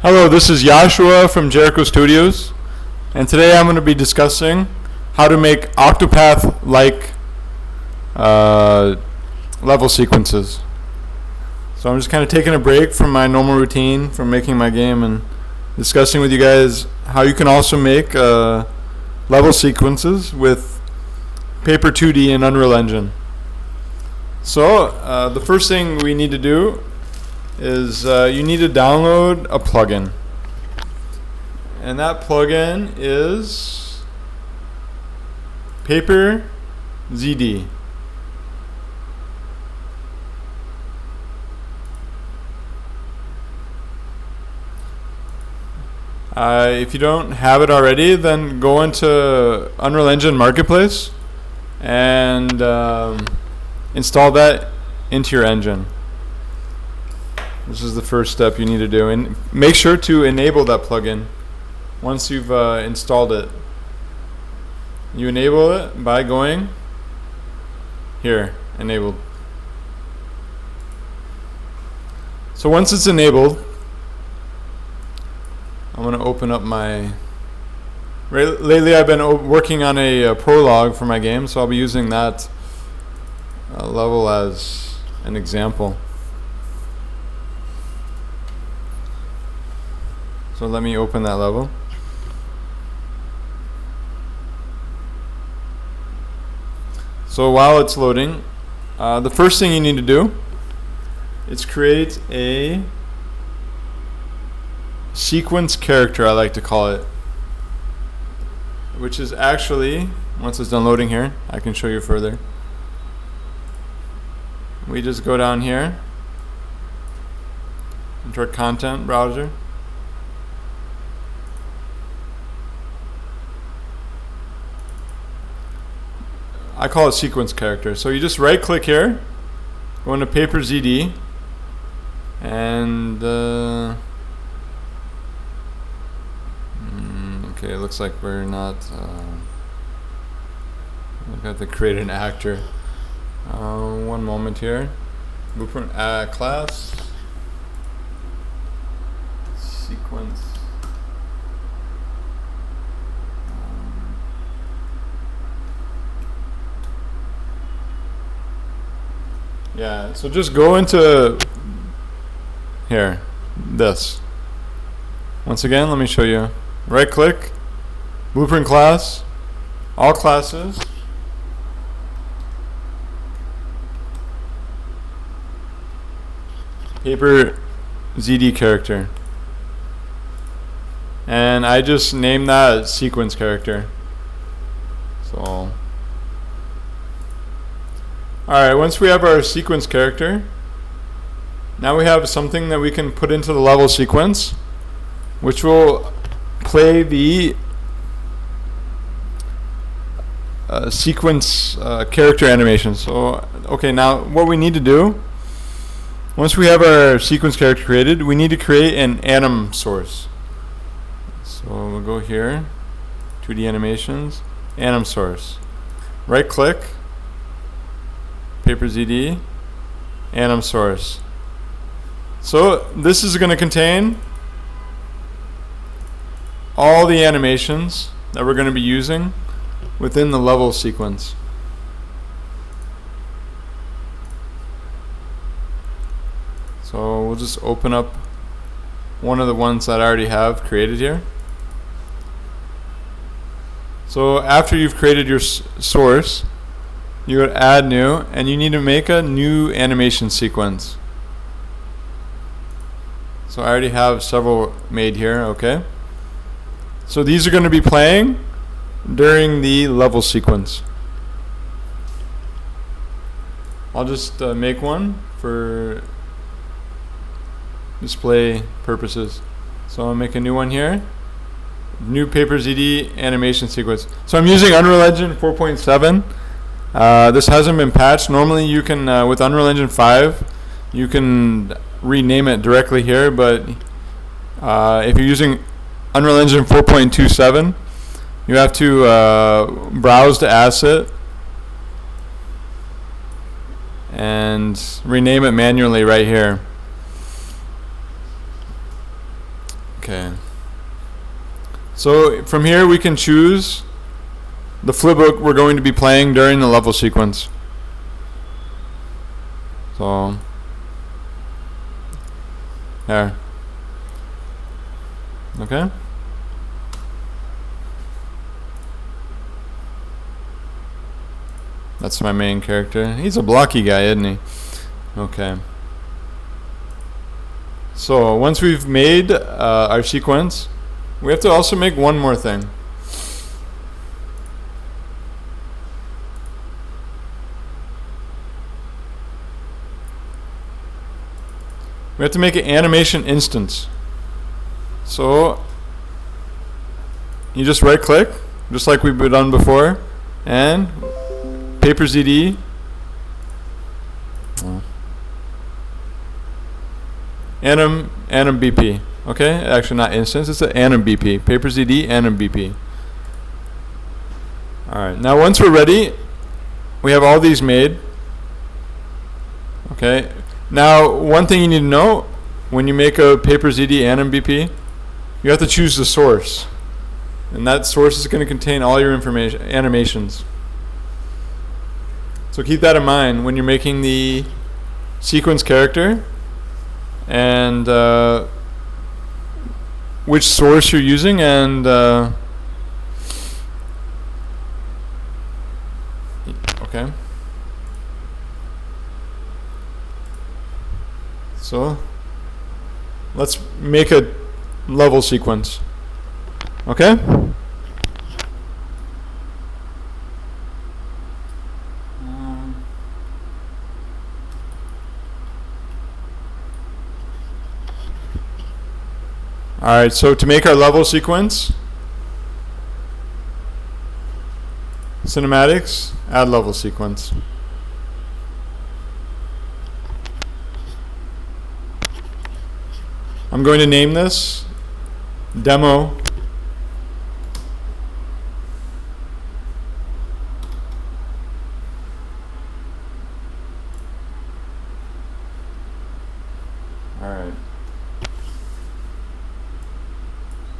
Hello, this is Joshua from Jericho Studios, and today I'm going to be discussing how to make Octopath-like level sequences. So I'm just kind of taking a break from my normal routine from making my game and discussing with you guys how you can also make level sequences with Paper 2D and Unreal Engine. So the first thing we need to do is you need to download a plugin, and that plugin is Paper ZD. If you don't have it already, then go into Unreal Engine Marketplace and install that into your engine. This is the first step you need to do, and make sure to enable that plugin once you've installed it. You enable it by going here, enabled. So once it's enabled, I'm going to open up my... Lately I've been working on a prologue for my game, so I'll be using that level as an example. So let me open that level. So while it's loading, the first thing you need to do is create a sequence character, I like to call it, which is actually, once it's done loading here, I can show you further. We just go down here into our content browser. I call it sequence character. So you just right click here, go into Paper ZD, and okay, it looks like we're not we have to create an actor. One moment here. Blueprint class sequence. Yeah, so just go into here, this. Once again, let me show you. Right click, Blueprint class, all classes. Paper ZD character. And I just named that sequence character. So alright, once we have our sequence character, now we have something that we can put into the level sequence, which will play the sequence character animation. So, okay, now what we need to do, once we have our sequence character created, we need to create an anim source. So we'll go here, 2D animations, anim source. Right click, Paper ZD, anim source. So this is going to contain all the animations that we're going to be using within the level sequence. So we'll just open up one of the ones that I already have created here. So after you've created your source, you go to add new, and you need to make a new animation sequence. So I already have several made here, okay? So these are going to be playing during the level sequence. I'll just make one for display purposes. So I'll make a new one here. New Paper ZD animation sequence. So I'm using Unreal Engine 4.7. This hasn't been patched. Normally you can, with Unreal Engine 5, you can rename it directly here, but if you're using Unreal Engine 4.27, you have to browse the asset and rename it manually right here. Okay. So from here we can choose the flipbook we're going to be playing during the level sequence. So there. Okay. That's my main character. He's a blocky guy, isn't he? Okay. So once we've made our sequence, we have to also make one more thing. We have to make an animation instance. So you just right click, just like we've done before, and Paper ZD. Anim BP. Okay, actually not instance, it's an anim BP. Paper ZD anim BP. Alright, now once we're ready, we have all these made. Okay, now one thing you need to know, when you make a Paper ZD anim BP, you have to choose the source. And that source is going to contain all your information, animations. So keep that in mind when you're making the sequence character and which source you're using, and okay. So let's make a level sequence. Okay? Alright, so to make our level sequence, cinematics, add level sequence. I'm going to name this demo. Alright.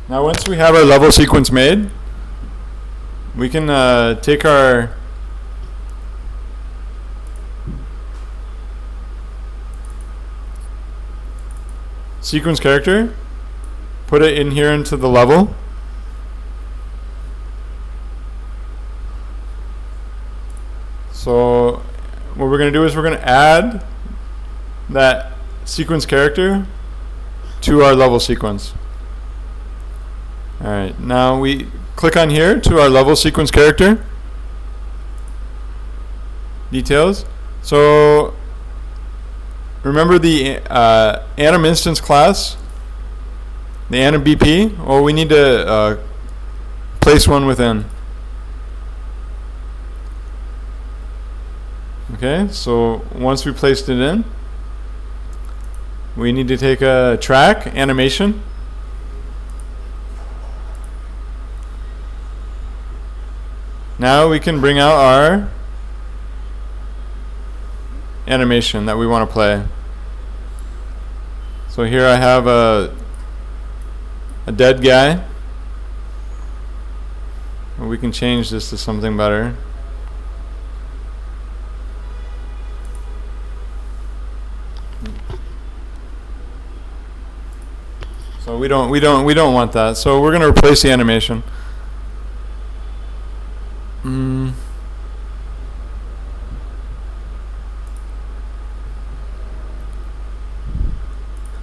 Now once we have our level sequence made, we can take our sequence character, put it in here into the level. So what we're going to do is we're going to add that sequence character to our level sequence. Alright, now we click on here to our level sequence character. Details. So remember the anim instance class, the anim BP? Well, we need to place one within. Okay, so once we placed it in, we need to take a track, animation. Now we can bring out our animation that we want to play. So here I have a dead guy. We can change this to something better. So we don't want that. So we're going to replace the animation.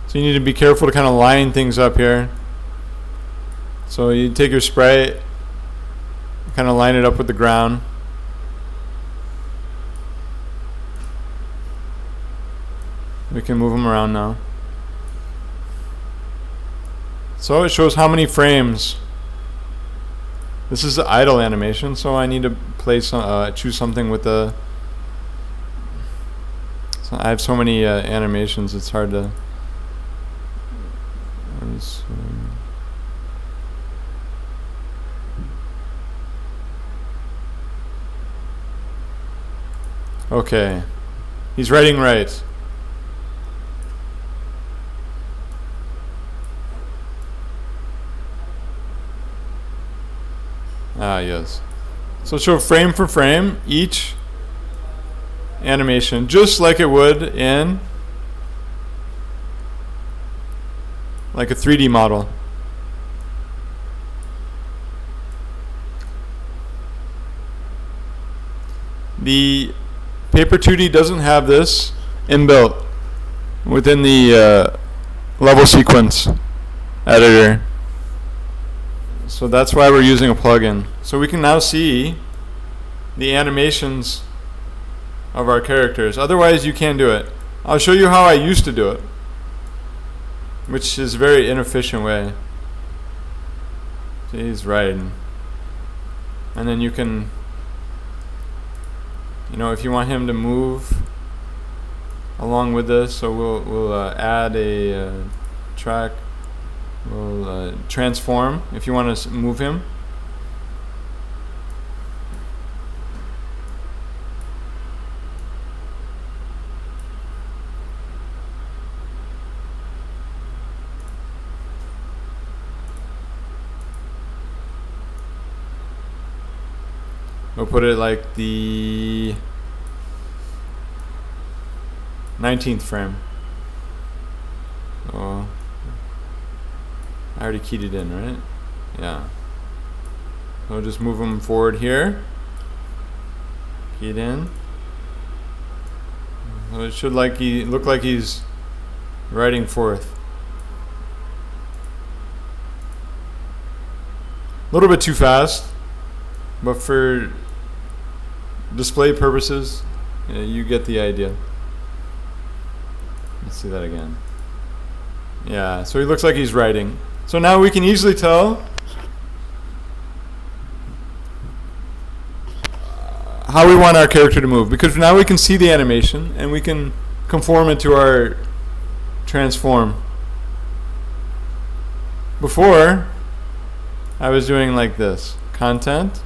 So you need to be careful to kind of line things up here. So you take your sprite, kind of line it up with the ground. We can move them around now. So it shows how many frames. This is the idle animation, so I need to place choose something with the. So I have so many animations, it's hard to. Okay, he's writing right. Yes. So show frame for frame each animation, just like it would in like a 3D model. The Paper 2D doesn't have this inbuilt within the level sequence editor. So that's why we're using a plugin. So we can now see the animations of our characters. Otherwise you can't do it. I'll show you how I used to do it, which is a very inefficient way. See, he's riding. And then you can, you know, if you want him to move along with this, so we'll add a track. We'll transform if you want to move him. We'll put it like the 19th frame. Oh, I already keyed it in, right? Yeah. So we'll just move him forward here. Key it in. So it should look like he's riding forth. A little bit too fast, but for display purposes, you get the idea. Let's see that again. Yeah, so he looks like he's riding. So now we can easily tell how we want our character to move, because now we can see the animation and we can conform it to our transform. Before, I was doing like this: content,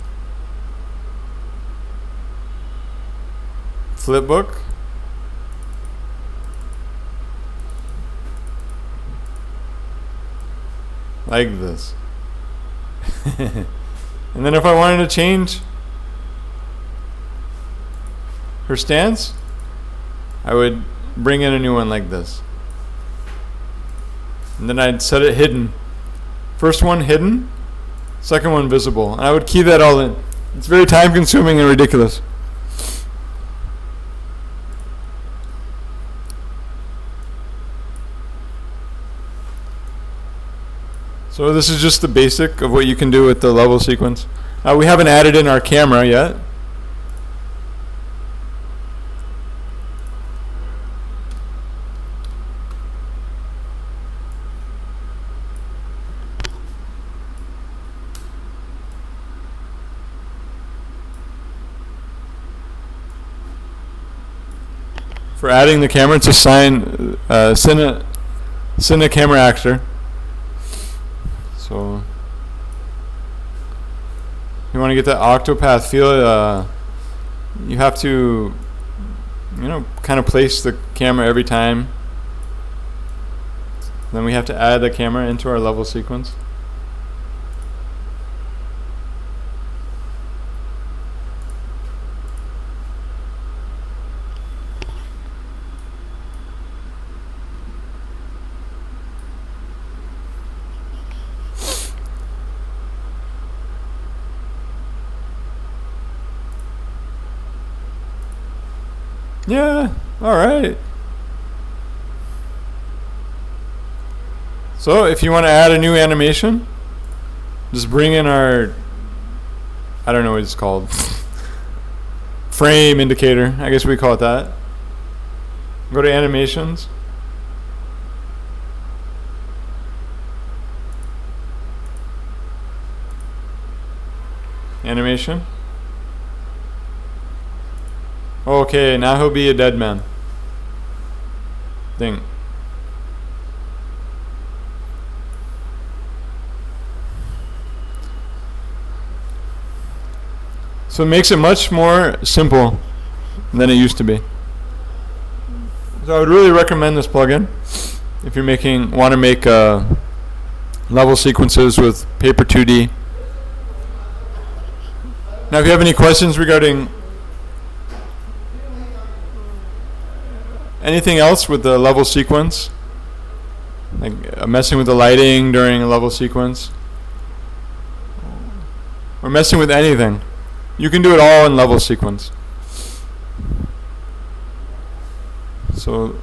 flipbook, like this. And then if I wanted to change her stance, I would bring in a new one like this. And then I'd set it hidden. First one hidden, second one visible. And I would key that all in. It's very time consuming and ridiculous. So this is just the basic of what you can do with the level sequence. We haven't added in our camera yet. For adding the camera, it's assign send a camera actor. So you want to get that octopath feel. You have to, you know, kind of place the camera every time. Then we have to add the camera into our level sequence. Yeah, alright. So if you want to add a new animation, just bring in our, I don't know what it's called, frame indicator, I guess we call it that. Go to animations. Animation. Okay, now he'll be a dead man thing. So it makes it much more simple than it used to be. So I would really recommend this plugin if you're want to make level sequences with Paper 2D. Now, if you have any questions regarding anything else with the level sequence, like messing with the lighting during a level sequence, or messing with anything, you can do it all in level sequence. So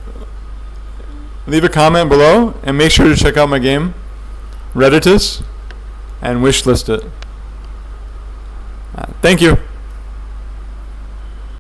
leave a comment below and make sure to check out my game, Reditus, and wishlist it. Thank you.